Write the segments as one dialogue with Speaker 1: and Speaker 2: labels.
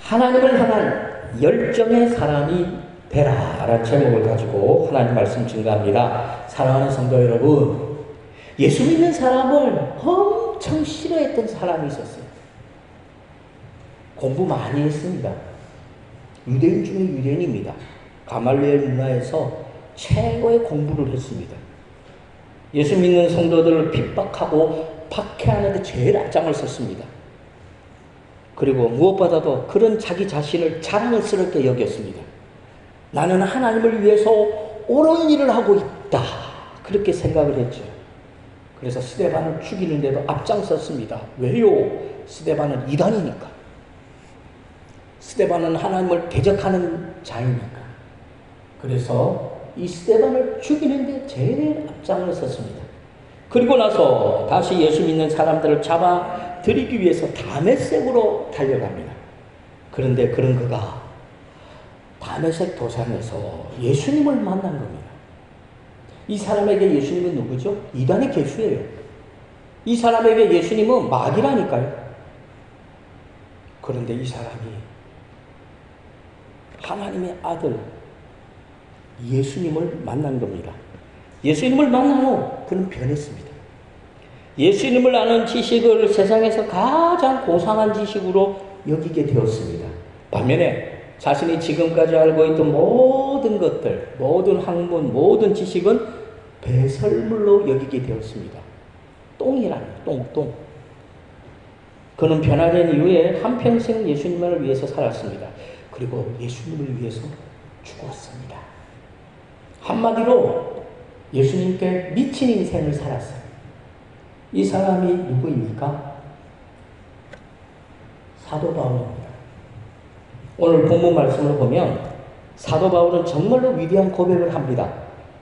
Speaker 1: 하나님을 향한 열정의 사람이 되라 라는 제목을 가지고 하나님 말씀 증거합니다. 사랑하는 성도 여러분, 예수 믿는 사람을 엄청 싫어했던 사람이 있었어요. 공부 많이 했습니다. 유대인 중에 유대인입니다. 가말리엘 문화에서 최고의 공부를 했습니다. 예수 믿는 성도들을 핍박하고 박해하는 데 제일 앞장을 섰습니다. 그리고 무엇보다도 그런 자기 자신을 자랑스럽게 여겼습니다. 나는 하나님을 위해서 옳은 일을 하고 있다, 그렇게 생각을 했죠. 그래서 스데반을 죽이는데도 앞장섰습니다. 왜요? 스데반은 이단이니까. 스데반은 하나님을 대적하는 자이니까. 그래서 이 스데반을 죽이는데 제일 앞장을 섰습니다. 그리고 나서 다시 예수 믿는 사람들을 잡아 들이기 위해서 다메섹으로 달려갑니다. 그런데 그런 그가 다메섹 도상에서 예수님을 만난 겁니다. 이 사람에게 예수님은 누구죠? 이단의 개수예요. 이 사람에게 예수님은 마귀라니까요. 그런데 이 사람이 하나님의 아들 예수님을 만난 겁니다. 예수님을 만난 후 그는 변했습니다. 예수님을 아는 지식을 세상에서 가장 고상한 지식으로 여기게 되었습니다. 반면에 자신이 지금까지 알고 있던 모든 것들, 모든 학문, 모든 지식은 배설물로 여기게 되었습니다. 똥이라는 똥. 그는 변화된 이후에 한평생 예수님을 위해서 살았습니다. 그리고 예수님을 위해서 죽었습니다. 한마디로 예수님께 미친 인생을 살았어요. 이 사람이 누구입니까? 사도 바울입니다. 오늘 본문 말씀을 보면 사도 바울은 정말로 위대한 고백을 합니다.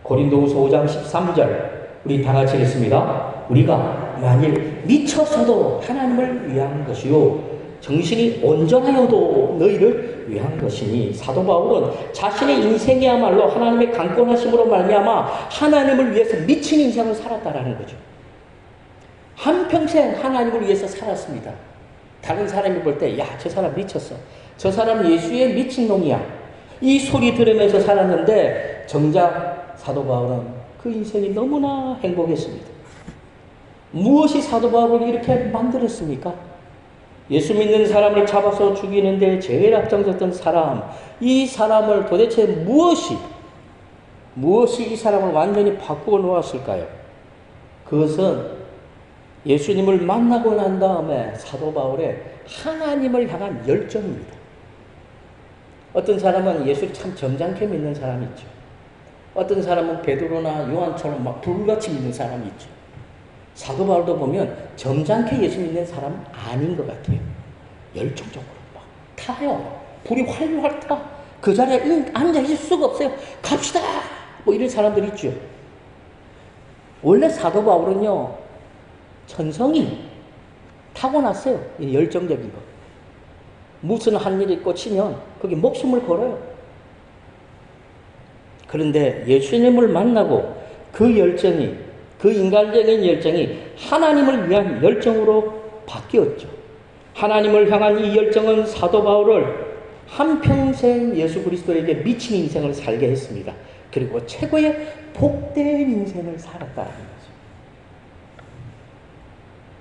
Speaker 1: 고린도후서 5장 13절, 우리 다 같이 읽습니다. 우리가 만일 미쳐서도 하나님을 위한 것이요 정신이 온전하여도 너희를 위한 것이니, 사도 바울은 자신의 인생이야말로 하나님의 강권하심으로 말미암아 하나님을 위해서 미친 인생을 살았다라는 거죠. 한평생 하나님을 위해서 살았습니다. 다른 사람이 볼 때 야, 저 사람 미쳤어, 저 사람 예수의 미친놈이야, 이 소리 들으면서 살았는데 정작 사도 바울은 그 인생이 너무나 행복했습니다. 무엇이 사도 바울을 이렇게 만들었습니까? 예수 믿는 사람을 잡아서 죽이는데 제일 앞장섰던 사람, 이 사람을 도대체 무엇이 이 사람을 완전히 바꾸어 놓았을까요? 그것은 예수님을 만나고 난 다음에 사도 바울의 하나님을 향한 열정입니다. 어떤 사람은 예수를 참 점잖게 믿는 사람이 있죠. 어떤 사람은 베드로나 요한처럼 막 불같이 믿는 사람이 있죠. 사도 바울도 보면 점잖게 예수 믿는 사람은 아닌 것 같아요. 열정적으로 막 타요. 불이 활활 타. 그 자리에 앉아 있을 수가 없어요. 갑시다! 뭐 이런 사람들이 있죠. 원래 사도 바울은요, 천성이 타고났어요. 열정적인 거. 무슨 한 일이 꽂히면 거기 목숨을 걸어요. 그런데 예수님을 만나고 그 열정이, 그 인간적인 열정이 하나님을 위한 열정으로 바뀌었죠. 하나님을 향한 이 열정은 사도 바울을 한평생 예수 그리스도에게 미친 인생을 살게 했습니다. 그리고 최고의 복된 인생을 살았다는 거죠.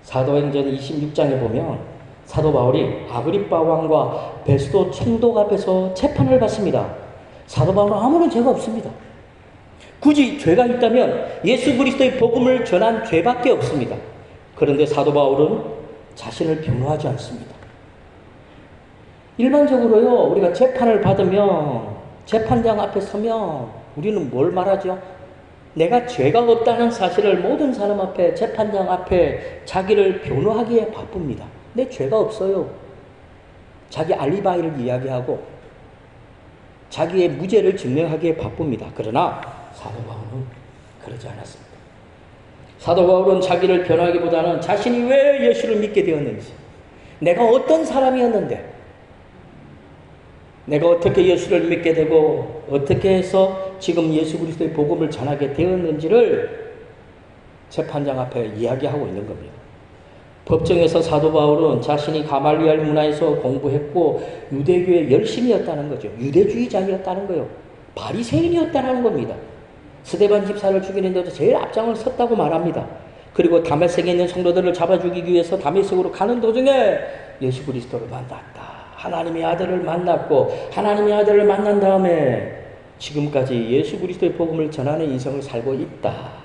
Speaker 1: 사도행전 26장에 보면 사도 바울이 아그리빠 왕과 베스도 총독 앞에서 재판을 받습니다. 사도 바울은 아무런 죄가 없습니다. 굳이 죄가 있다면 예수 그리스도의 복음을 전한 죄밖에 없습니다. 그런데 사도 바울은 자신을 변호하지 않습니다. 일반적으로요, 우리가 재판을 받으면 재판장 앞에 서면 우리는 뭘 말하죠? 내가 죄가 없다는 사실을 모든 사람 앞에, 재판장 앞에 자기를 변호하기에 바쁩니다. 내 죄가 없어요. 자기 알리바이를 이야기하고 자기의 무죄를 증명하기에 바쁩니다. 그러나 사도 바울은 그러지 않았습니다. 사도 바울은 자기를 변호하기보다는 자신이 왜 예수를 믿게 되었는지, 내가 어떤 사람이었는데, 내가 어떻게 예수를 믿게 되고 어떻게 해서 지금 예수 그리스도의 복음을 전하게 되었는지를 재판장 앞에 이야기하고 있는 겁니다. 법정에서 사도 바울은 자신이 가말리알 문화에서 공부했고 유대교에 열심이었다는 거죠. 유대주의자였다는 거예요. 바리새인이었다는 겁니다. 스데반 집사를 죽이는데도 제일 앞장을 섰다고 말합니다. 그리고 다메섹에 있는 성도들을 잡아 죽이기 위해서 다메섹으로 가는 도중에 예수 그리스도를 만났다. 하나님의 아들을 만났고 하나님의 아들을 만난 다음에 지금까지 예수 그리스도의 복음을 전하는 인생을 살고 있다.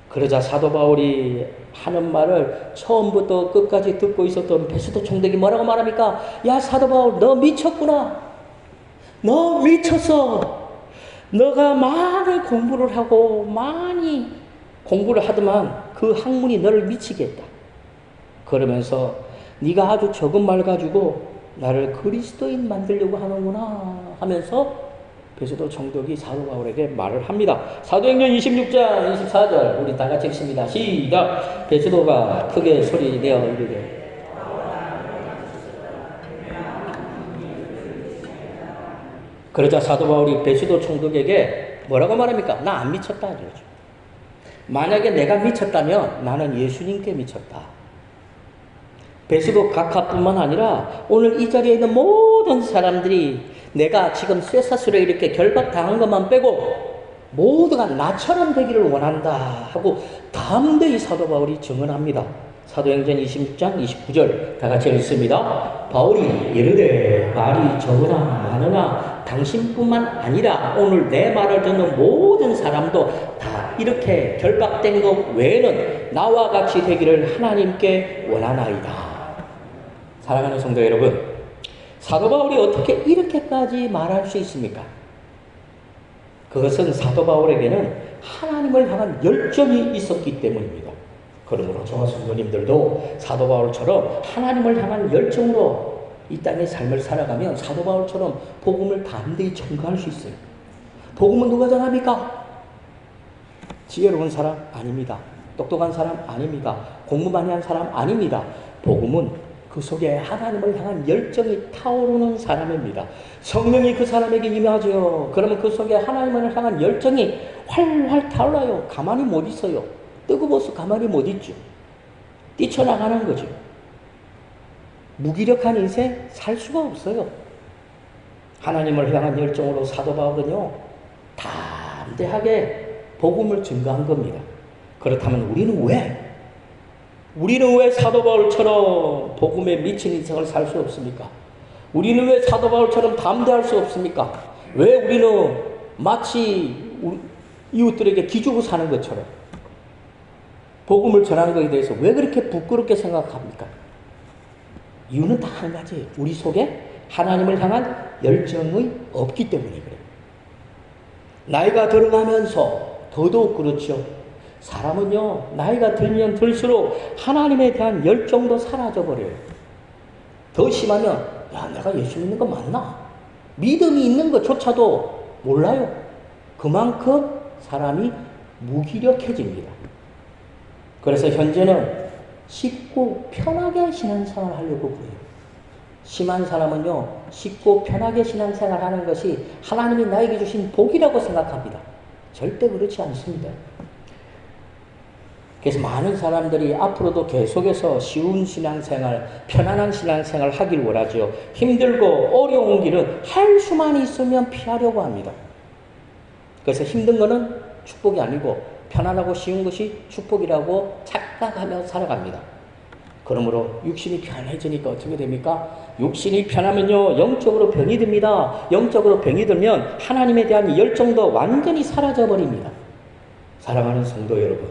Speaker 1: 그러자 사도 바울이 하는 말을 처음부터 끝까지 듣고 있었던 베스도 총독이 뭐라고 말합니까? 야 사도 바울 너 미쳤구나. 너 미쳤어. 너가 많은 공부를 하고 많이 공부를 하더만 그 학문이 너를 미치게 했다. 그러면서 네가 아주 적은 말 가지고 나를 그리스도인 만들려고 하는구나 하면서 베스도 총독이 사도 바울에게 말을 합니다. 사도행전 26장 24절 우리 다 같이 읽습니다. 시작. 베스도가 크게 소리 내어 이르되 그러자 사도 바울이 베스도 총독에게 뭐라고 말합니까? 나 안 미쳤다 이러죠. 만약에 내가 미쳤다면 나는 예수님께 미쳤다. 베스도 각하뿐만 아니라 오늘 이 자리에 있는 모든 사람들이 내가 지금 쇠사슬에 이렇게 결박당한 것만 빼고 모두가 나처럼 되기를 원한다 하고 담대히 사도 바울이 증언합니다. 사도행전 26장 29절 다 같이 읽습니다. 바울이 이르되 말이 적으나 많으나 당신뿐만 아니라 오늘 내 말을 듣는 모든 사람도 다 이렇게 결박된 것 외에는 나와 같이 되기를 하나님께 원하나이다. 사랑하는 성도 여러분, 사도 바울이 어떻게 이렇게까지 말할 수 있습니까? 그것은 사도 바울에게는 하나님을 향한 열정이 있었기 때문입니다. 그러므로 저와 성도님들도 사도 바울처럼 하나님을 향한 열정으로 이 땅의 삶을 살아가면 사도 바울처럼 복음을 담대히 전가할 수 있어요. 복음은 누가 전합니까? 지혜로운 사람 아닙니다. 똑똑한 사람 아닙니다. 공부 많이 한 사람 아닙니다. 복음은 그 속에 하나님을 향한 열정이 타오르는 사람입니다. 성령이 그 사람에게 임하죠. 그러면 그 속에 하나님을 향한 열정이 활활 타올라요. 가만히 못 있어요. 뜨거워서 가만히 못 있죠. 뛰쳐나가는 거죠. 무기력한 인생 살 수가 없어요. 하나님을 향한 열정으로 사도 바울은요, 담대하게 복음을 증거한 겁니다. 그렇다면 우리는 왜 사도 바울처럼 복음에 미친 인생을 살 수 없습니까? 우리는 왜 사도 바울처럼 담대할 수 없습니까? 왜 우리는 마치 이웃들에게 기주고 사는 것처럼 복음을 전하는 것에 대해서 왜 그렇게 부끄럽게 생각합니까? 이유는 다 한 가지예요. 우리 속에 하나님을 향한 열정이 없기 때문에 그래요. 나이가 들어가면서 더더욱 그렇죠. 사람은요, 나이가 들면 들수록 하나님에 대한 열정도 사라져버려요. 더 심하면, 야, 내가 예수 믿는 거 맞나? 믿음이 있는 것조차도 몰라요. 그만큼 사람이 무기력해집니다. 그래서 현재는 쉽고 편하게 신앙생활을 하려고 그래요. 심한 사람은요, 쉽고 편하게 신앙생활을 하는 것이 하나님이 나에게 주신 복이라고 생각합니다. 절대 그렇지 않습니다. 그래서 많은 사람들이 앞으로도 계속해서 쉬운 신앙생활, 편안한 신앙생활을 하길 원하죠. 힘들고 어려운 길은 할 수만 있으면 피하려고 합니다. 그래서 힘든 거는 축복이 아니고 편안하고 쉬운 것이 축복이라고 착각하며 살아갑니다. 그러므로 육신이 편해지니까 어떻게 됩니까? 육신이 편하면요, 영적으로 병이 듭니다. 영적으로 병이 들면 하나님에 대한 열정도 완전히 사라져 버립니다. 사랑하는 성도 여러분,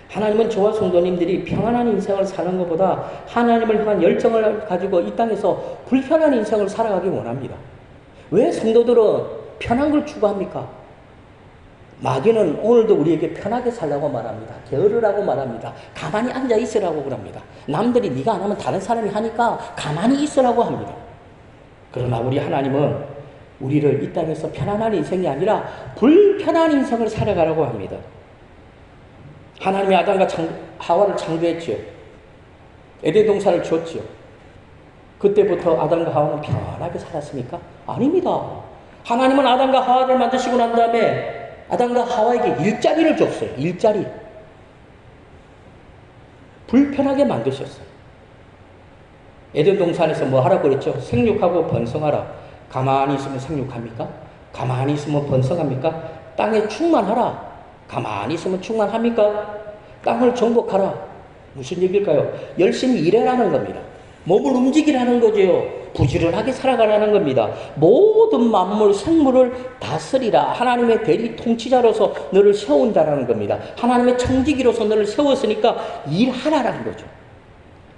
Speaker 1: 하나님은 저와 성도님들이 평안한 인생을 사는 것보다 하나님을 향한 열정을 가지고 이 땅에서 불편한 인생을 살아가기 원합니다. 왜 성도들은 편한 걸 추구합니까? 마귀는 오늘도 우리에게 편하게 살라고 말합니다. 게으르라고 말합니다. 가만히 앉아 있으라고 그럽니다. 남들이 네가 안 하면 다른 사람이 하니까 가만히 있으라고 합니다. 그러나 우리 하나님은 우리를 이 땅에서 편안한 인생이 아니라 불편한 인생을 살아가라고 합니다. 하나님이 아담과 하와를 창조했죠. 에덴 동산을 줬죠. 그때부터 아담과 하와는 편하게 살았습니까? 아닙니다. 하나님은 아담과 하와를 만드시고 난 다음에 아담과 하와에게 일자리를 줬어요. 일자리. 불편하게 만드셨어요. 에덴 동산에서 뭐 하라고 그랬죠? 생육하고 번성하라. 가만히 있으면 생육합니까? 가만히 있으면 번성합니까? 땅에 충만하라. 가만히 있으면 충만합니까? 땅을 정복하라. 무슨 얘기일까요? 열심히 일해라는 겁니다. 몸을 움직이라는 거죠. 부지런하게 살아가라는 겁니다. 모든 만물, 생물을 다스리라. 하나님의 대리 통치자로서 너를 세운다라는 겁니다. 하나님의 청지기로서 너를 세웠으니까 일하라라는 거죠.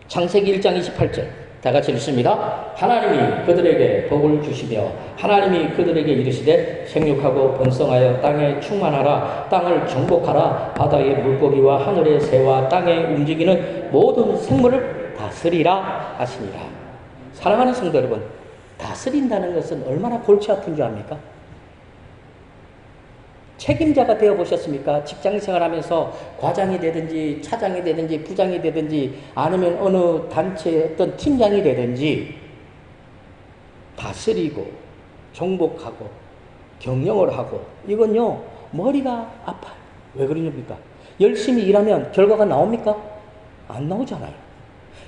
Speaker 1: 창세기 1장 28절 다 같이 읽습니다. 하나님이 그들에게 복을 주시며 하나님이 그들에게 이르시되 생육하고 번성하여 땅에 충만하라. 땅을 정복하라. 바다의 물고기와 하늘의 새와 땅에 움직이는 모든 생물을 다스리라 하시니라. 사랑하는 성도 여러분, 다스린다는 것은 얼마나 골치 아픈 줄 압니까? 책임자가 되어보셨습니까? 직장생활 하면서 과장이 되든지 차장이 되든지 부장이 되든지 아니면 어느 단체의 어떤 팀장이 되든지 다스리고 정복하고 경영을 하고 이건요 머리가 아파요. 왜 그러십니까? 열심히 일하면 결과가 나옵니까? 안 나오잖아요.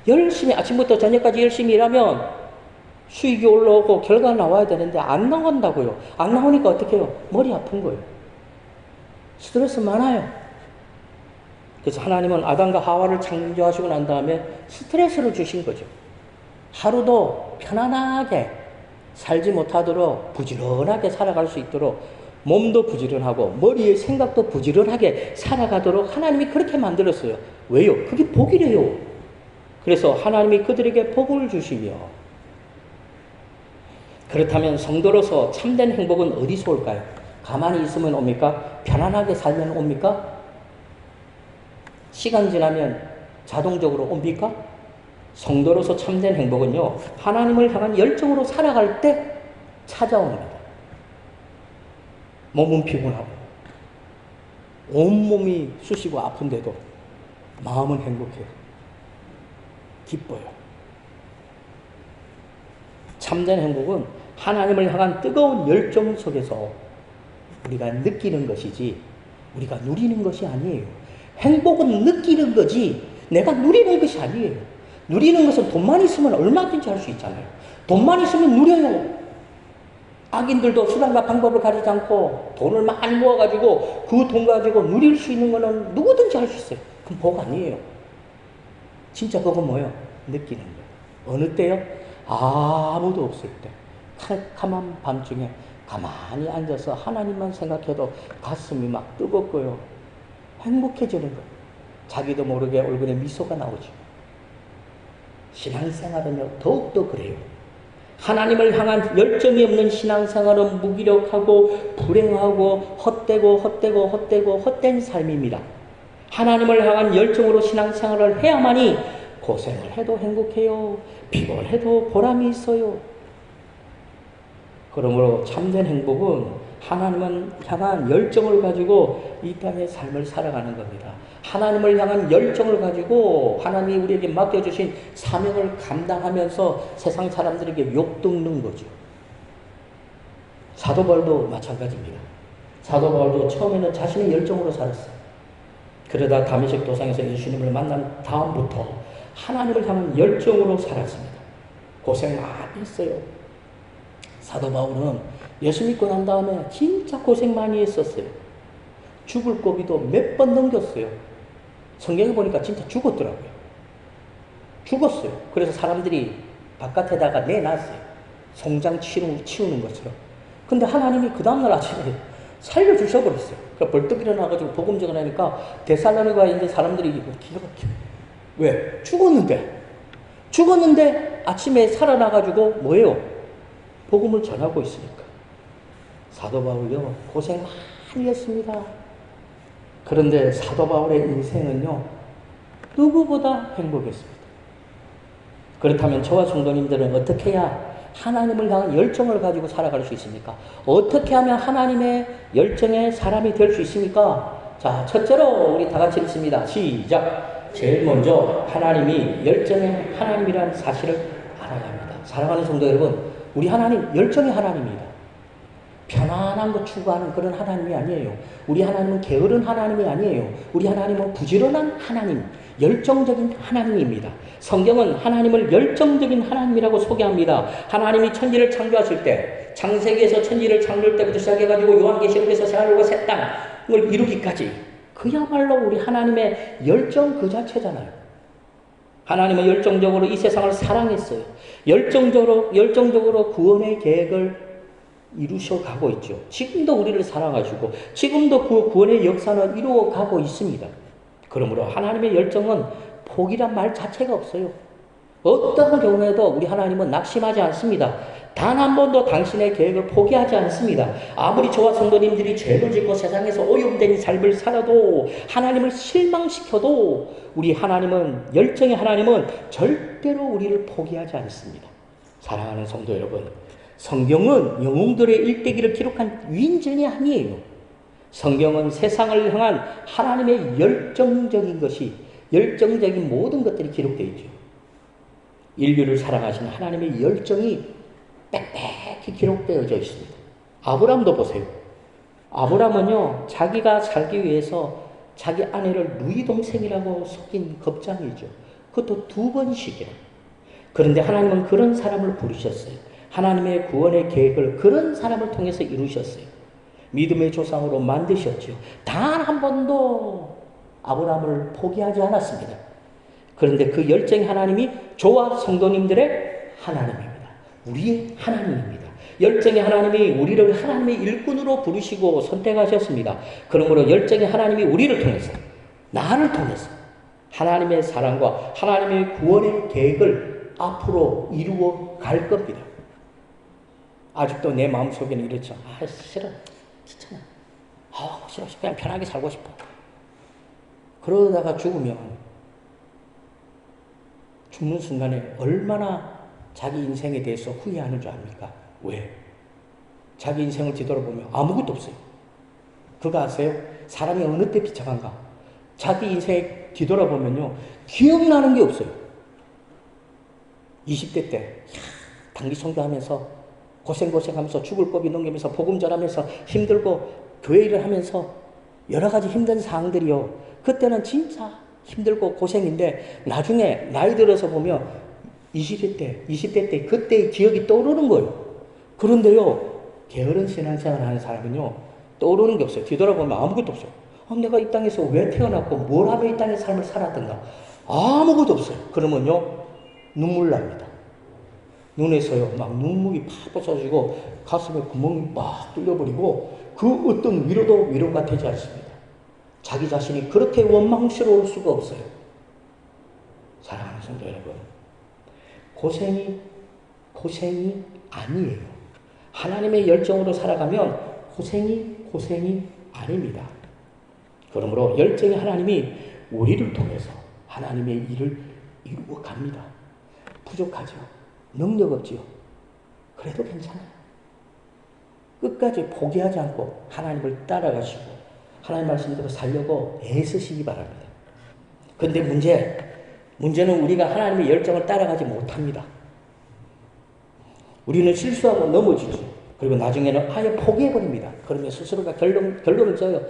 Speaker 1: 열심히 아침부터 저녁까지 열심히 일하면 수익이 올라오고 결과가 나와야 되는데 안 나온다고요. 안 나오니까 어떻게 해요? 머리 아픈 거예요. 스트레스 많아요. 그래서 하나님은 아담과 하와를 창조하시고 난 다음에 스트레스를 주신 거죠. 하루도 편안하게 살지 못하도록 부지런하게 살아갈 수 있도록 몸도 부지런하고 머리의 생각도 부지런하게 살아가도록 하나님이 그렇게 만들었어요. 왜요? 그게 복이래요. 그래서 하나님이 그들에게 복을 주시며 그렇다면 성도로서 참된 행복은 어디서 올까요? 가만히 있으면 옵니까? 편안하게 살면 옵니까? 시간 지나면 자동적으로 옵니까? 성도로서 참된 행복은요, 하나님을 향한 열정으로 살아갈 때 찾아옵니다. 몸은 피곤하고, 온몸이 쑤시고 아픈데도 마음은 행복해요. 기뻐요. 참된 행복은 하나님을 향한 뜨거운 열정 속에서 우리가 느끼는 것이지 우리가 누리는 것이 아니에요. 행복은 느끼는 거지 내가 누리는 것이 아니에요. 누리는 것은 돈만 있으면 얼마든지 할 수 있잖아요. 돈만 있으면 누려요. 악인들도 수단과 방법을 가리지 않고 돈을 많이 모아가지고 그 돈 가지고 누릴 수 있는 거는 누구든지 할 수 있어요. 그럼 복 아니에요. 진짜 그건 뭐예요? 느끼는 거예요. 어느 때요? 아무도 없을 때 캄캄한 밤중에 가만히 앉아서 하나님만 생각해도 가슴이 막 뜨겁고요. 행복해지는 거예요. 자기도 모르게 얼굴에 미소가 나오죠. 신앙생활은요 더욱더 그래요. 하나님을 향한 열정이 없는 신앙생활은 무기력하고 불행하고 헛된 삶입니다. 하나님을 향한 열정으로 신앙생활을 해야만이 고생을 해도 행복해요. 피곤해도 보람이 있어요. 그러므로 참된 행복은 하나님을 향한 열정을 가지고 이 땅의 삶을 살아가는 겁니다. 하나님을 향한 열정을 가지고 하나님이 우리에게 맡겨주신 사명을 감당하면서 세상 사람들에게 욕듣는 거죠. 사도 바울도 마찬가지입니다. 사도 바울도 처음에는 자신의 열정으로 살았어요. 그러다 다메섹 도상에서 예수님을 만난 다음부터 하나님을 향한 열정으로 살았습니다. 고생 많이 했어요. 사도 바울은 예수 믿고 난 다음에 진짜 고생 많이 했었어요. 죽을 고비도 몇 번 넘겼어요. 성경에 보니까 진짜 죽었더라고요. 죽었어요. 그래서 사람들이 바깥에다가 내놨어요. 송장 치우는 것처럼. 근데 하나님이 그 다음날 아침에 살려주셔버렸어요. 그러니까 벌떡 일어나가지고 복음 전하니까 데살로니가에 있는 사람들이 기가 막혀요. 왜? 죽었는데 아침에 살아나가지고 뭐예요? 복음을 전하고 있으니까. 사도 바울요 고생 많이 했습니다. 그런데 사도 바울의 인생은요 누구보다 행복했습니다. 그렇다면 저와 성도님들은 어떻게 해야 하나님을 향한 열정을 가지고 살아갈 수 있습니까? 어떻게 하면 하나님의 열정의 사람이 될 수 있습니까? 자, 첫째로 우리 다 같이 읽습니다. 시작! 제일 먼저 하나님이 열정의 하나님이라는 사실을 알아야 합니다. 사랑하는 성도 여러분, 우리 하나님 열정의 하나님입니다. 편안한 거 추구하는 그런 하나님이 아니에요. 우리 하나님은 게으른 하나님이 아니에요. 우리 하나님은 부지런한 하나님, 열정적인 하나님입니다. 성경은 하나님을 열정적인 하나님이라고 소개합니다. 하나님이 천지를 창조하실 때, 창세기에서 천지를 창조할 때부터 시작해가지고 요한계시록에서 세상과 새 땅을 이루기까지 그야말로 우리 하나님의 열정 그 자체잖아요. 하나님은 열정적으로 이 세상을 사랑했어요. 열정적으로 구원의 계획을 이루셔가고 있죠. 지금도 우리를 사랑하시고 지금도 그 구원의 역사는 이루어가고 있습니다. 그러므로 하나님의 열정은 포기란 말 자체가 없어요. 어떤 경우에도 우리 하나님은 낙심하지 않습니다. 단 한 번도 당신의 계획을 포기하지 않습니다. 아무리 저와 성도님들이 죄를 짓고 세상에서 오염된 삶을 살아도 하나님을 실망시켜도 우리 하나님은, 열정의 하나님은 절대로 우리를 포기하지 않습니다. 사랑하는 성도 여러분, 성경은 영웅들의 일대기를 기록한 위인전이 아니에요. 성경은 세상을 향한 하나님의 열정적인 것이, 열정적인 모든 것들이 기록되어 있죠. 인류를 사랑하시는 하나님의 열정이 빽빽히 기록되어져 있습니다. 아브람도 보세요. 아브람은요, 자기가 살기 위해서 자기 아내를 누이 동생이라고 속인 겁장이죠. 그것도 2번씩이나. 그런데 하나님은 그런 사람을 부르셨어요. 하나님의 구원의 계획을 그런 사람을 통해서 이루셨어요. 믿음의 조상으로 만드셨죠. 단 한 번도 아브라함을 포기하지 않았습니다. 그런데 그 열정의 하나님이 저와 성도님들의 하나님입니다. 우리의 하나님입니다. 열정의 하나님이 우리를 하나님의 일꾼으로 부르시고 선택하셨습니다. 그러므로 열정의 하나님이 우리를 통해서, 나를 통해서 하나님의 사랑과 하나님의 구원의 계획을 앞으로 이루어 갈 겁니다. 아직도 내 마음속에는 이렇죠. 싫어. 귀찮아. 싫어. 그냥 편하게 살고 싶어. 그러다가 죽으면 죽는 순간에 얼마나 자기 인생에 대해서 후회하는 줄 압니까? 왜? 자기 인생을 뒤돌아보면 아무것도 없어요. 그거 아세요? 사람이 어느 때 비참한가? 자기 인생에 뒤돌아보면요, 기억나는 게 없어요. 20대 때 단기 선교하면서 고생하면서 죽을 고비 넘기면서 복음 전하면서 힘들고 교회 일을 하면서 여러 가지 힘든 상황들이요. 그때는 진짜 힘들고 고생인데 나중에 나이 들어서 보면 20대 때 그때의 기억이 떠오르는 거예요. 그런데요, 게으른 신앙생활 하는 사람은요, 떠오르는 게 없어요. 뒤돌아보면 아무것도 없어요. 내가 이 땅에서 왜 태어났고 뭘 하며 이 땅의 삶을 살았던가 아무것도 없어요. 그러면요, 눈물 납니다. 눈에서요, 막 눈물이 팍 쏟아지고 가슴에 구멍이 막 뚫려버리고 그 어떤 위로도 위로가 되지 않습니다. 자기 자신이 그렇게 원망스러울 수가 없어요. 사랑하는 성도 여러분, 고생이 아니에요. 하나님의 열정으로 살아가면 고생이 아닙니다. 그러므로 열정의 하나님이 우리를 통해서 하나님의 일을 이루어 갑니다. 부족하죠. 능력 없지요. 그래도 괜찮아요. 끝까지 포기하지 않고 하나님을 따라가시고 하나님 말씀대로 살려고 애쓰시기 바랍니다. 그런데 문제는 우리가 하나님의 열정을 따라가지 못합니다. 우리는 실수하고 넘어지죠. 그리고 나중에는 아예 포기해버립니다. 그러면 스스로가 결론을 져요.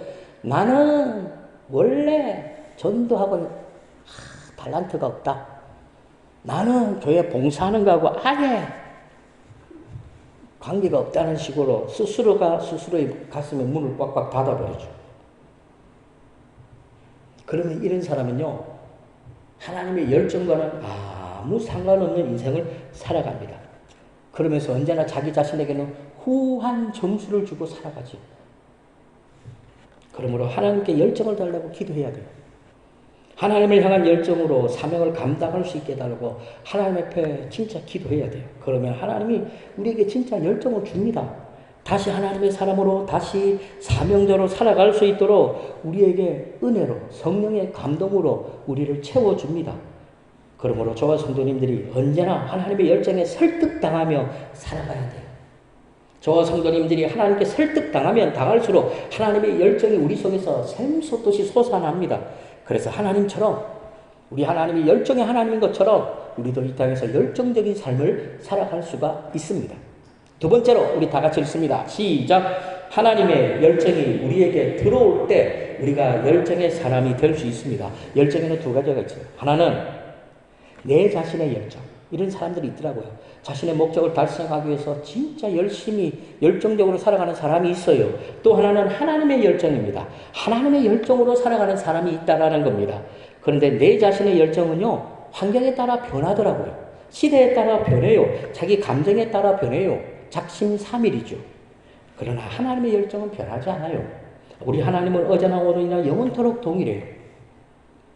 Speaker 1: 나는 원래 전도하고 달란트가 없다. 나는 교회 봉사하는 거하고 아예 관계가 없다는 식으로 스스로가 스스로의 가슴에 문을 꽉꽉 닫아버리죠. 그러면 이런 사람은요, 하나님의 열정과는 아무 상관없는 인생을 살아갑니다. 그러면서 언제나 자기 자신에게는 후한 점수를 주고 살아가죠. 그러므로 하나님께 열정을 달라고 기도해야 돼요. 하나님을 향한 열정으로 사명을 감당할 수 있게 해달라고 하나님 앞에 진짜 기도해야 돼요. 그러면 하나님이 우리에게 진짜 열정을 줍니다. 다시 하나님의 사람으로 다시 사명자로 살아갈 수 있도록 우리에게 은혜로 성령의 감동으로 우리를 채워줍니다. 그러므로 저와 성도님들이 언제나 하나님의 열정에 설득당하며 살아가야 돼요. 저와 성도님들이 하나님께 설득당하면 당할수록 하나님의 열정이 우리 속에서 샘솟듯이 솟아납니다. 그래서 하나님처럼, 우리 하나님이 열정의 하나님인 것처럼 우리도 이 땅에서 열정적인 삶을 살아갈 수가 있습니다. 두 번째로 우리 다 같이 읽습니다. 시작. 하나님의 열정이 우리에게 들어올 때 우리가 열정의 사람이 될 수 있습니다. 열정에는 두 가지가 있어요. 하나는 내 자신의 열정. 이런 사람들이 있더라고요. 자신의 목적을 달성하기 위해서 진짜 열심히 열정적으로 살아가는 사람이 있어요. 또 하나는 하나님의 열정입니다. 하나님의 열정으로 살아가는 사람이 있다라는 겁니다. 그런데 내 자신의 열정은요, 환경에 따라 변하더라고요. 시대에 따라 변해요. 자기 감정에 따라 변해요. 작심삼일이죠. 그러나 하나님의 열정은 변하지 않아요. 우리 하나님은 어제나 오늘이나 영원토록 동일해요.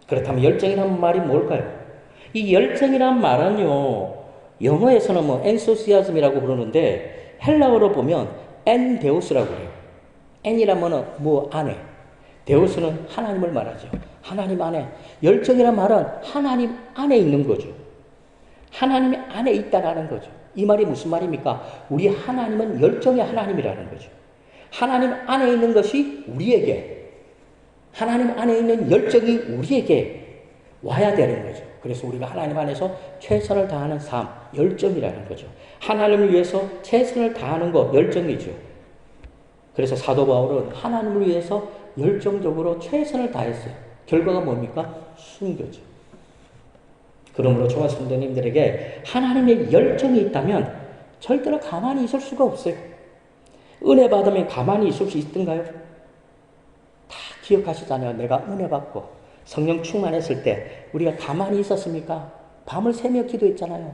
Speaker 1: 그렇다면 열정이라는 말이 뭘까요? 이 열정이란 말은요, 영어에서는 뭐 enthusiasm이라고 부르는데 헬라어로 보면 엔데우스라고 해요. 엔이라면 뭐 안에, 데우스는 하나님을 말하죠. 하나님 안에. 열정이란 말은 하나님 안에 있는 거죠. 하나님 안에 있다라는 거죠. 이 말이 무슨 말입니까? 우리 하나님은 열정의 하나님이라는 거죠. 하나님 안에 있는 것이 우리에게, 하나님 안에 있는 열정이 우리에게 와야 되는 거죠. 그래서 우리가 하나님 안에서 최선을 다하는 삶, 열정이라는 거죠. 하나님을 위해서 최선을 다하는 것, 열정이죠. 그래서 사도 바울은 하나님을 위해서 열정적으로 최선을 다했어요. 결과가 뭡니까? 순교죠. 그러므로 저와 성도님들에게 하나님의 열정이 있다면 절대로 가만히 있을 수가 없어요. 은혜 받으면 가만히 있을 수 있던가요? 다 기억하시잖아요. 내가 은혜 받고 성령 충만했을 때 우리가 가만히 있었습니까? 밤을 새며 기도했잖아요.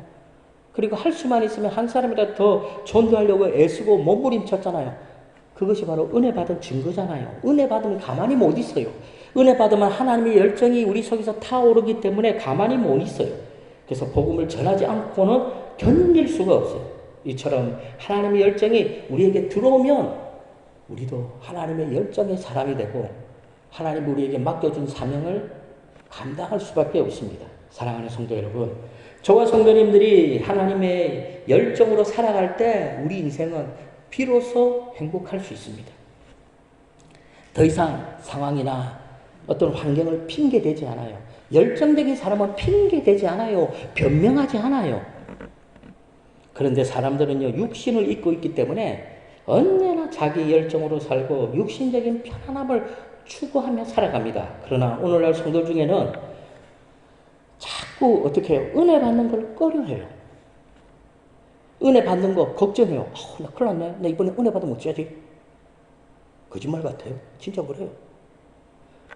Speaker 1: 그리고 할 수만 있으면 한 사람이라도 더 전도하려고 애쓰고 몸부림쳤잖아요. 그것이 바로 은혜 받은 증거잖아요. 은혜 받으면 가만히 못 있어요. 은혜 받으면 하나님의 열정이 우리 속에서 타오르기 때문에 가만히 못 있어요. 그래서 복음을 전하지 않고는 견딜 수가 없어요. 이처럼 하나님의 열정이 우리에게 들어오면 우리도 하나님의 열정의 사람이 되고 하나님이 우리에게 맡겨준 사명을 감당할 수밖에 없습니다. 사랑하는 성도 여러분, 저와 성도님들이 하나님의 열정으로 살아갈 때 우리 인생은 비로소 행복할 수 있습니다. 더 이상 상황이나 어떤 환경을 핑계대지 않아요. 열정적인 사람은 핑계대지 않아요. 변명하지 않아요. 그런데 사람들은요, 육신을 입고 있기 때문에 언제나 자기 열정으로 살고 육신적인 편안함을 추구하며 살아갑니다. 그러나 오늘날 성도 중에는 자꾸 어떻게 해요? 은혜 받는 걸 꺼려해요. 은혜 받는 거 걱정해요. 나 큰일 났네. 나 이번에 은혜 받으면 어쩌지? 거짓말 같아요. 진짜 그래요.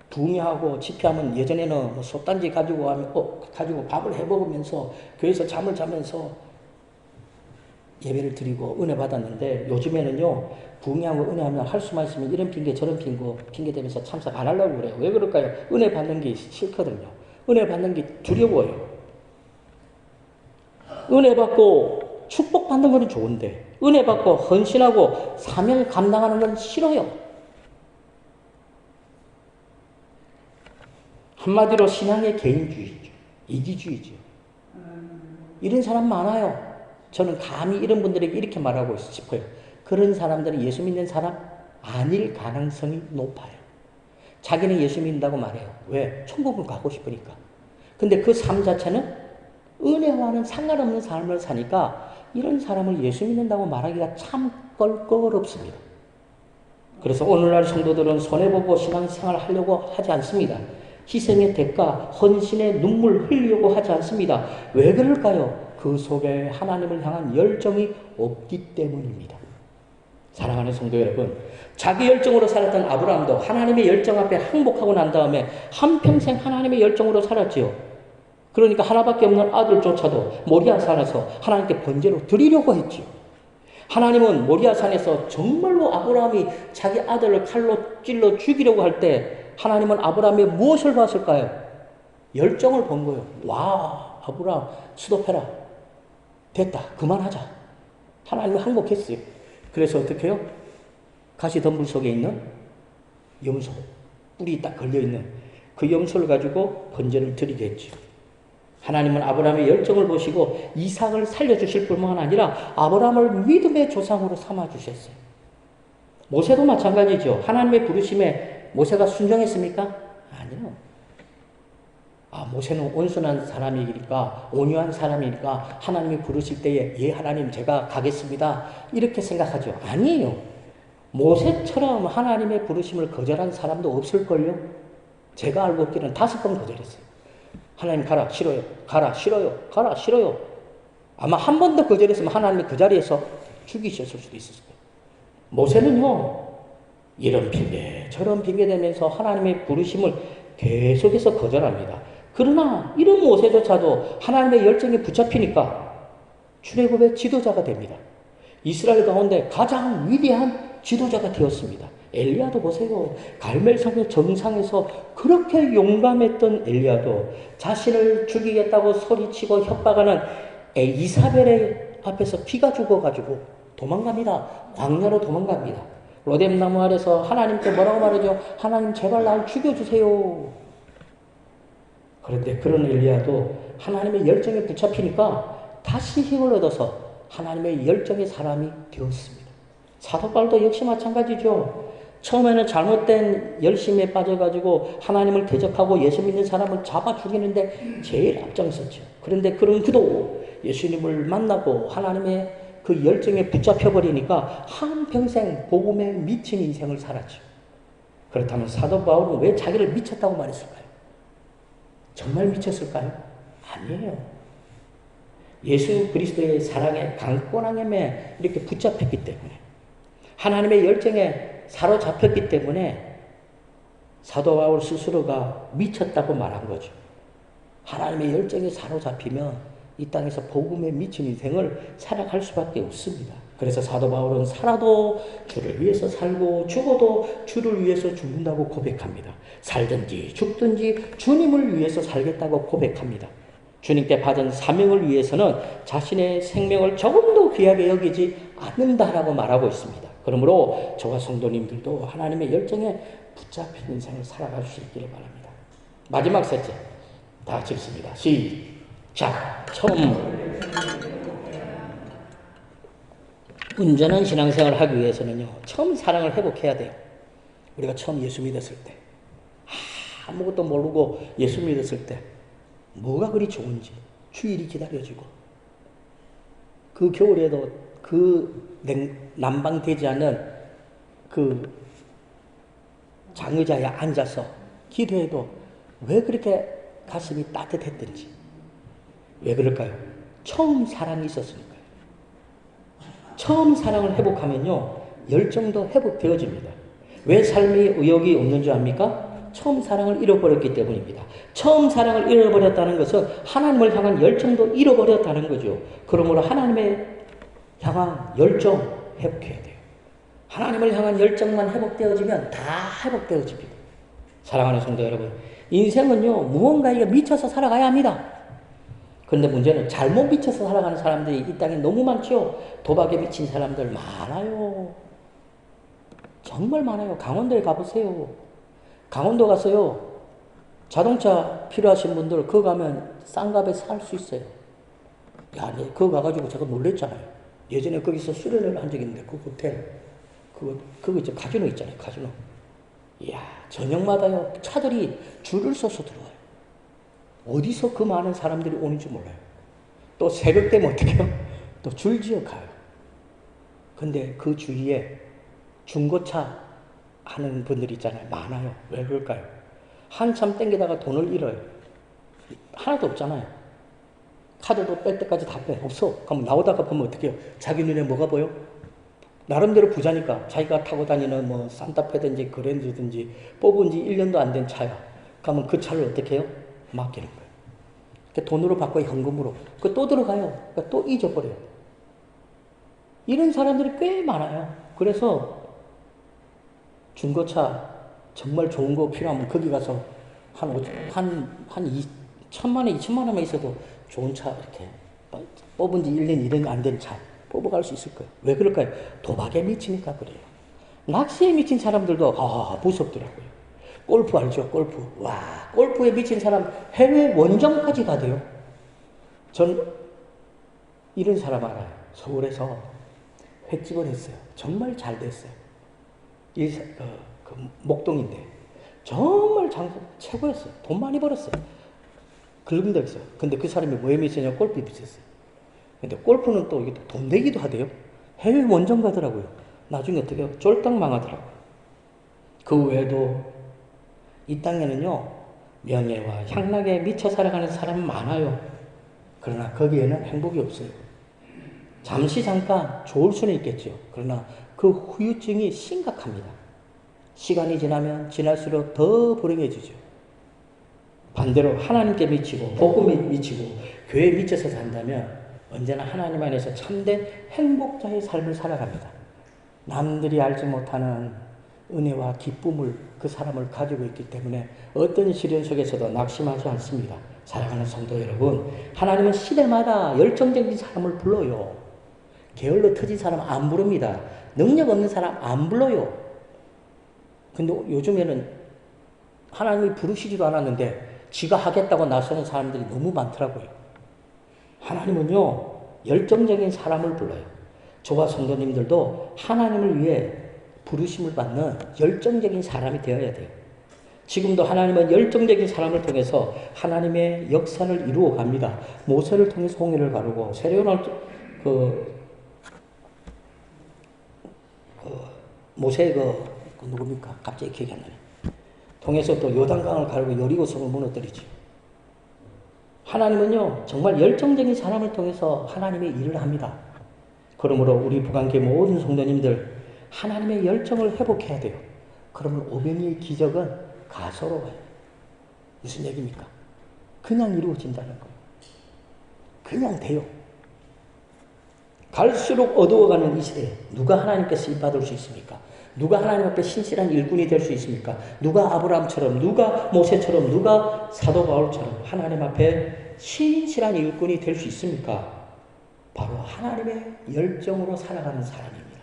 Speaker 1: 부흥회하고 집회하면 예전에는 뭐 솥단지 가지고 하면 가지고 밥을 해 먹으면서 교회에서 잠을 자면서 예배를 드리고 은혜 받았는데 요즘에는요, 부흥회하고 은혜하면 할 수만 있으면 이런 핑계 저런 핑계 대면서 참석 안 하려고 그래요. 왜 그럴까요? 은혜 받는 게 싫거든요. 은혜 받는 게 두려워요. 은혜 받고 축복 받는 건 좋은데 은혜 받고 헌신하고 사명 감당하는 건 싫어요. 한마디로 신앙의 개인주의죠. 이기주의죠. 이런 사람 많아요. 저는 감히 이런 분들에게 이렇게 말하고 싶어요. 그런 사람들은 예수 믿는 사람 아닐 가능성이 높아요. 자기는 예수 믿는다고 말해요. 왜? 천국을 가고 싶으니까. 근데 그 삶 자체는 은혜와는 상관없는 삶을 사니까 이런 사람을 예수 믿는다고 말하기가 참 껄끄럽습니다. 그래서 오늘날 성도들은 손해보고 신앙생활을 하려고 하지 않습니다. 희생의 대가, 헌신의 눈물 흘리려고 하지 않습니다. 왜 그럴까요? 그 속에 하나님을 향한 열정이 없기 때문입니다. 사랑하는 성도 여러분, 자기 열정으로 살았던 아브라함도 하나님의 열정 앞에 항복하고 난 다음에 한평생 하나님의 열정으로 살았지요. 그러니까 하나밖에 없는 아들조차도 모리아산에서 하나님께 번제로 드리려고 했지요. 하나님은 모리아산에서 정말로 아브라함이 자기 아들을 칼로 찔러 죽이려고 할 때 하나님은 아브라함의 무엇을 봤을까요? 열정을 본 거예요. 와, 아브라함 스톱해라. 됐다. 그만하자. 하나님은 항복했어요. 그래서 어떻게 해요? 가시덤불 속에 있는 염소, 뿔이 딱 걸려있는 그 염소를 가지고 번제를 드리게 했죠. 하나님은 아브라함의 열정을 보시고 이삭을 살려주실 뿐만 아니라 아브라함을 믿음의 조상으로 삼아주셨어요. 모세도 마찬가지죠. 하나님의 부르심에 모세가 순종했습니까? 아니요. 모세는 온순한 사람이니까, 온유한 사람이니까 하나님이 부르실 때에 예 하나님 제가 가겠습니다 이렇게 생각하죠. 아니에요. 모세처럼 하나님의 부르심을 거절한 사람도 없을걸요. 제가 알고 있기는 5번 거절했어요. 하나님 가라 싫어요. 가라 싫어요. 가라 싫어요. 아마 한 번 더 거절했으면 하나님이 그 자리에서 죽이셨을 수도 있었을 거예요. 모세는요, 이런 핑계 저런 핑계 대면서 하나님의 부르심을 계속해서 거절합니다. 그러나 이런 모세조차도 하나님의 열정에 붙잡히니까 출애굽의 지도자가 됩니다. 이스라엘 가운데 가장 위대한 지도자가 되었습니다. 엘리야도 보세요. 갈멜산의 정상에서 그렇게 용감했던 엘리야도 자신을 죽이겠다고 소리치고 협박하는 이사벨의 앞에서 피가 죽어가지고 도망갑니다. 광야로 도망갑니다. 로뎀나무 아래서 하나님께 뭐라고 말하죠? 하나님 제발 날 죽여주세요. 그런데 그런 엘리야도 하나님의 열정에 붙잡히니까 다시 힘을 얻어서 하나님의 열정의 사람이 되었습니다. 사도 바울도 역시 마찬가지죠. 처음에는 잘못된 열심에 빠져가지고 하나님을 대적하고 예수 믿는 사람을 잡아 죽이는데 제일 앞장섰죠. 그런데 그런 그도 예수님을 만나고 하나님의 그 열정에 붙잡혀버리니까 한평생 복음에 미친 인생을 살았죠. 그렇다면 사도 바울은 왜 자기를 미쳤다고 말했을까요? 정말 미쳤을까요? 아니에요. 예수 그리스도의 사랑에 강권함에 이렇게 붙잡혔기 때문에, 하나님의 열정에 사로잡혔기 때문에 사도 바울 스스로가 미쳤다고 말한 거죠. 하나님의 열정에 사로잡히면 이 땅에서 복음에 미친 인생을 살아갈 수밖에 없습니다. 그래서 사도 바울은 살아도 주를 위해서 살고 죽어도 주를 위해서 죽는다고 고백합니다. 살든지 죽든지 주님을 위해서 살겠다고 고백합니다. 주님께 받은 사명을 위해서는 자신의 생명을 조금도 귀하게 여기지 않는다라고 말하고 있습니다. 그러므로 저와 성도님들도 하나님의 열정에 붙잡힌 인생을 살아갈 수 있기를 바랍니다. 마지막 셋째, 다 같이 읽습니다. 시작. 처음, 온전한 신앙생활을 하기 위해서는요, 처음 사랑을 회복해야 돼요. 우리가 처음 예수 믿었을 때, 아무것도 모르고 예수 믿었을 때 뭐가 그리 좋은지 주일이 기다려지고, 그 겨울에도 그 난방되지 않는 그 장의자에 앉아서 기도해도 왜 그렇게 가슴이 따뜻했던지. 왜 그럴까요? 처음 사랑이 있었으니까요. 처음 사랑을 회복하면요, 열정도 회복되어집니다. 왜 삶에 의욕이 없는 줄 압니까? 처음 사랑을 잃어버렸기 때문입니다. 처음 사랑을 잃어버렸다는 것은 하나님을 향한 열정도 잃어버렸다는 거죠. 그러므로 하나님의 향한 열정 회복해야 돼요. 하나님을 향한 열정만 회복되어지면 다 회복되어집니다. 사랑하는 성도 여러분, 인생은요, 무언가에 미쳐서 살아가야 합니다. 그런데 문제는 잘못 미쳐서 살아가는 사람들이 이 땅에 너무 많죠. 도박에 미친 사람들 많아요. 정말 많아요. 강원도에 가보세요. 강원도 가서요, 자동차 필요하신 분들 그거 가면 싼 값에 살 수 있어요. 야, 그거 가가지고 제가 놀랬잖아요. 예전에 거기서 수련회를 한 적이 있는데 그 호텔, 그거 이제 카지노 있잖아요. 카지노. 이야, 저녁마다요, 차들이 줄을 서서 들어와요. 어디서 그 많은 사람들이 오는지 몰라요. 또 새벽 되면 어떻게 해요? 또 줄지어 가요. 근데 그 주위에 중고차 하는 분들이 있잖아요. 많아요. 왜 그럴까요? 한참 땡기다가 돈을 잃어요. 하나도 없잖아요. 카드도 뺄 때까지 다 빼. 없어. 그럼 나오다가 보면 어떻게 해요? 자기 눈에 뭐가 보여? 나름대로 부자니까 자기가 타고 다니는 뭐 산타페든지 그랜드든지 뽑은 지 1년도 안 된 차야. 그러면 그 차를 어떻게 해요? 맡기는 거예요. 돈으로 바꿔 현금으로. 또 들어가요. 또 잊어버려요. 이런 사람들이 꽤 많아요. 그래서 중고차 정말 좋은 거 필요하면 거기 가서 한 1,000만 원, 2천만 원만 있어도 좋은 차 이렇게 뽑은 지 1년, 2년 안 된 차 뽑아갈 수 있을 거예요. 왜 그럴까요? 도박에 미치니까 그래요. 낚시에 미친 사람들도 무섭더라고요. 골프 알죠? 골프. 와, 골프에 미친 사람 해외 원정까지 가대요. 전 이런 사람 알아요. 서울에서 횟집을 했어요. 정말 잘 됐어요. 목동인데 정말 장사 최고였어요. 돈 많이 벌었어요. 긁은 데 있어요. 근데 그 사람이 뭐에 미쳤냐? 골프에 미쳤어요. 근데 골프는 또 이게 돈 되기도 하대요. 해외 원정 가더라고요. 나중에 어떻게 쫄딱 망하더라고요. 그 외에도 이 땅에는요, 명예와 향락에 미쳐 살아가는 사람이 많아요. 그러나 거기에는 행복이 없어요. 잠시 잠깐 좋을 수는 있겠죠. 그러나 그 후유증이 심각합니다. 시간이 지나면 지날수록 더 불행해지죠. 반대로 하나님께 미치고 복음에 미치고 교회에 미쳐서 산다면 언제나 하나님 안에서 참된 행복자의 삶을 살아갑니다. 남들이 알지 못하는 은혜와 기쁨을 그 사람을 가지고 있기 때문에 어떤 시련 속에서도 낙심하지 않습니다. 사랑하는 성도 여러분, 하나님은 시대마다 열정적인 사람을 불러요. 게을러 터진 사람 안 부릅니다. 능력 없는 사람 안 불러요. 근데 요즘에는 하나님이 부르시지도 않았는데 지가 하겠다고 나서는 사람들이 너무 많더라고요. 하나님은요, 열정적인 사람을 불러요. 저와 성도님들도 하나님을 위해 부르심을 받는 열정적인 사람이 되어야 돼요. 지금도 하나님은 열정적인 사람을 통해서 하나님의 역사를 이루어 갑니다. 모세를 통해서 홍해를 가르고 세례요한을 모세 누굽니까? 갑자기 기억이 안 나네. 통해서 또 요단강을 가르고 여리고성을 무너뜨리죠. 하나님은요, 정말 열정적인 사람을 통해서 하나님의 일을 합니다. 그러므로 우리 북한교회 모든 성도님들 하나님의 열정을 회복해야 돼요. 그러면 오병이의 기적은 가소로워요. 무슨 얘기입니까? 그냥 이루어진다는 거예요. 그냥 돼요. 갈수록 어두워가는 이 시대에 누가 하나님께 쓰임받을 수 있습니까? 누가 하나님 앞에 신실한 일꾼이 될 수 있습니까? 누가 아브라함처럼, 누가 모세처럼, 누가 사도 바울처럼 하나님 앞에 신실한 일꾼이 될 수 있습니까? 바로 하나님의 열정으로 살아가는 사람입니다.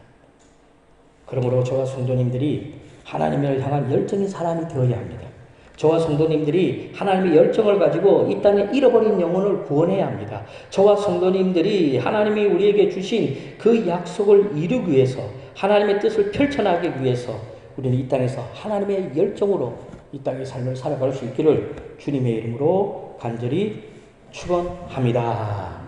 Speaker 1: 그러므로 저와 성도님들이 하나님을 향한 열정인 사람이 되어야 합니다. 저와 성도님들이 하나님의 열정을 가지고 이 땅에 잃어버린 영혼을 구원해야 합니다. 저와 성도님들이 하나님이 우리에게 주신 그 약속을 이루기 위해서, 하나님의 뜻을 펼쳐나가기 위해서 우리는 이 땅에서 하나님의 열정으로 이 땅의 삶을 살아갈 수 있기를 주님의 이름으로 간절히 축원합니다.